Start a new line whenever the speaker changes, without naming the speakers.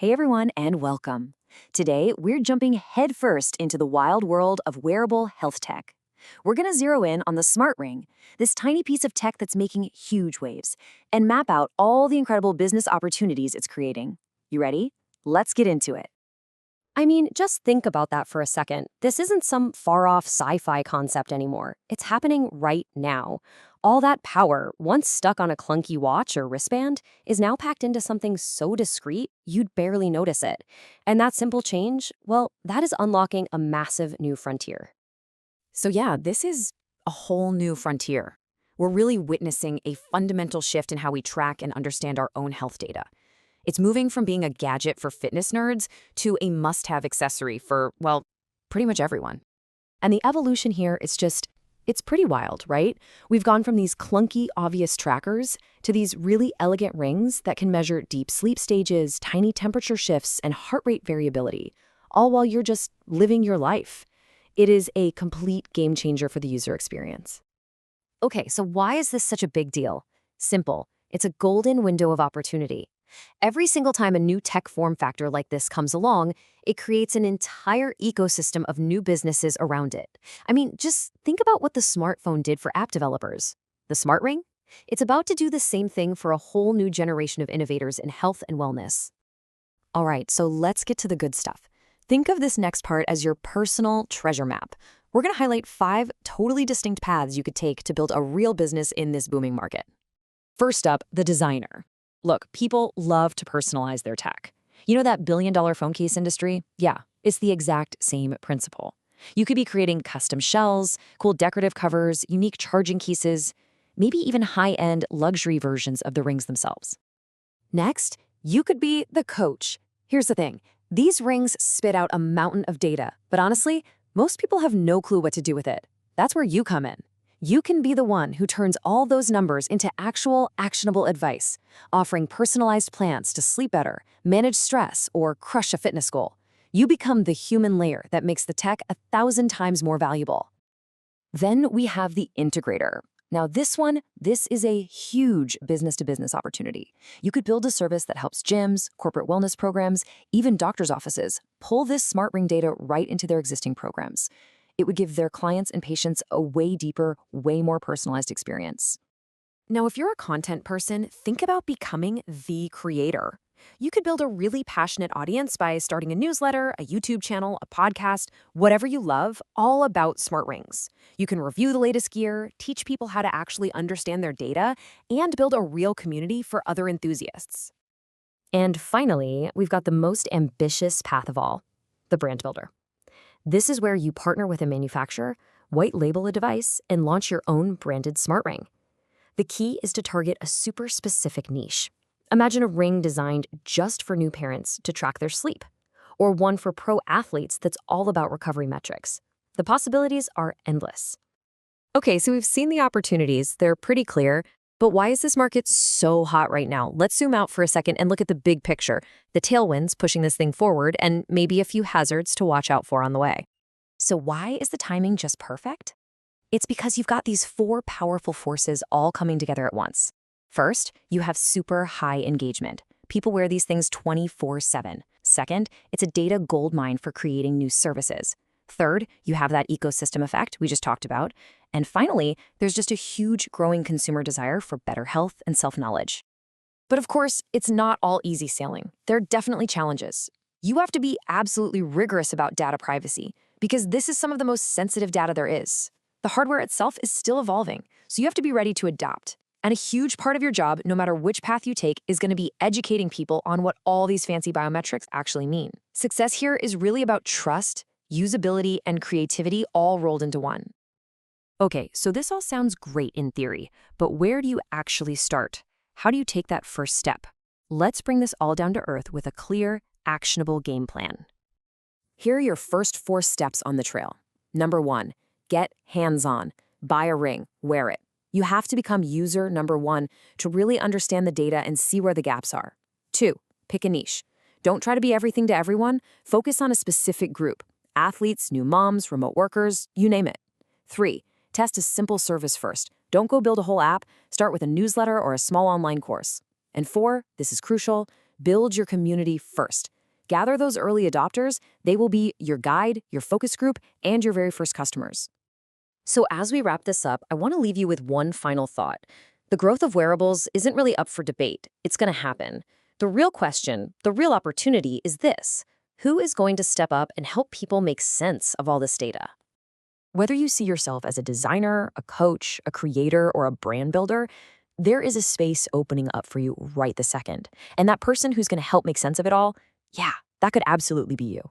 Hey everyone, and welcome. Today, we're jumping headfirst into the wild world of wearable health tech. We're going to zero in on the smart ring, this tiny piece of tech that's making huge waves, and map out all the incredible business opportunities it's creating. You ready? Let's get into it.
I mean, just think about that for a second. This isn't some far-off sci-fi concept anymore. It's happening right now. All that power, once stuck on a clunky watch or wristband, is now packed into something so discreet you'd barely notice it. And that simple change, well, that is unlocking a massive new frontier.
So yeah, this is a whole new frontier. We're really witnessing a fundamental shift in how we track and understand our own health data. It's moving from being a gadget for fitness nerds to a must-have accessory for, well, pretty much everyone. And the evolution here is it's pretty wild, right? We've gone from these clunky, obvious trackers to these really elegant rings that can measure deep sleep stages, tiny temperature shifts, and heart rate variability, all while you're just living your life. It is a complete game changer for the user experience.
Okay, so why is this such a big deal? Simple. It's a golden window of opportunity. Every single time a new tech form factor like this comes along, it creates an entire ecosystem of new businesses around it. I mean, just think about what the smartphone did for app developers. The smart ring? It's about to do the same thing for a whole new generation of innovators in health and wellness.
All right, so let's get to the good stuff. Think of this next part as your personal treasure map. We're going to highlight 5 totally distinct paths you could take to build a real business in this booming market. First up, the designer. Look, people love to personalize their tech. You know that billion-dollar phone case industry? Yeah, it's the exact same principle. You could be creating custom shells, cool decorative covers, unique charging cases, maybe even high-end luxury versions of the rings themselves. Next, you could be the coach. Here's the thing. These rings spit out a mountain of data, but honestly, most people have no clue what to do with it. That's where you come in. You can be the one who turns all those numbers into actual, actionable advice, offering personalized plans to sleep better, manage stress, or crush a fitness goal. You become the human layer that makes the tech 1,000 times more valuable. Then we have the integrator. Now this is a huge business-to-business opportunity. You could build a service that helps gyms, corporate wellness programs, even doctors' offices pull this smart ring data right into their existing programs. It would give their clients and patients a way deeper, way more personalized experience. Now, if you're a content person, think about becoming the creator. You could build a really passionate audience by starting a newsletter, a YouTube channel, a podcast, whatever you love, all about smart rings. You can review the latest gear, teach people how to actually understand their data, and build a real community for other enthusiasts.
And finally, we've got the most ambitious path of all, the brand builder. This is where you partner with a manufacturer, white label a device, and launch your own branded smart ring. The key is to target a super specific niche. Imagine a ring designed just for new parents to track their sleep, or one for pro athletes that's all about recovery metrics. The possibilities are endless.
Okay, so we've seen the opportunities. They're pretty clear. But why is this market so hot right now? Let's zoom out for a second and look at the big picture, the tailwinds pushing this thing forward, and maybe a few hazards to watch out for on the way. So why is the timing just perfect? It's because you've got these 4 powerful forces all coming together at once. First, you have super high engagement. People wear these things 24/7. Second, it's a data goldmine for creating new services. Third, you have that ecosystem effect we just talked about. And finally, there's just a huge growing consumer desire for better health and self-knowledge. But of course, it's not all easy sailing. There are definitely challenges. You have to be absolutely rigorous about data privacy because this is some of the most sensitive data there is. The hardware itself is still evolving, so you have to be ready to adapt. And a huge part of your job, no matter which path you take, is going to be educating people on what all these fancy biometrics actually mean. Success here is really about trust, usability, and creativity all rolled into one. Okay, so this all sounds great in theory, but where do you actually start? How do you take that first step? Let's bring this all down to earth with a clear, actionable game plan. Here are your first 4 steps on the trail. Number 1, get hands-on. Buy a ring, wear it. You have to become user number 1 to really understand the data and see where the gaps are. 2, pick a niche. Don't try to be everything to everyone. Focus on a specific group. Athletes, new moms, remote workers, you name it. 3, test a simple service first. Don't go build a whole app. Start with a newsletter or a small online course. And 4, this is crucial, build your community first.
Gather those early adopters. They will be your guide, your focus group, and your very first customers.
So as we wrap this up, I want to leave you with one final thought. The growth of wearables isn't really up for debate. It's going to happen. The real question, the real opportunity is this: who is going to step up and help people make sense of all this data?
Whether you see yourself as a designer, a coach, a creator, or a brand builder, there is a space opening up for you right this second. And that person who's going to help make sense of it all, yeah, that could absolutely be you.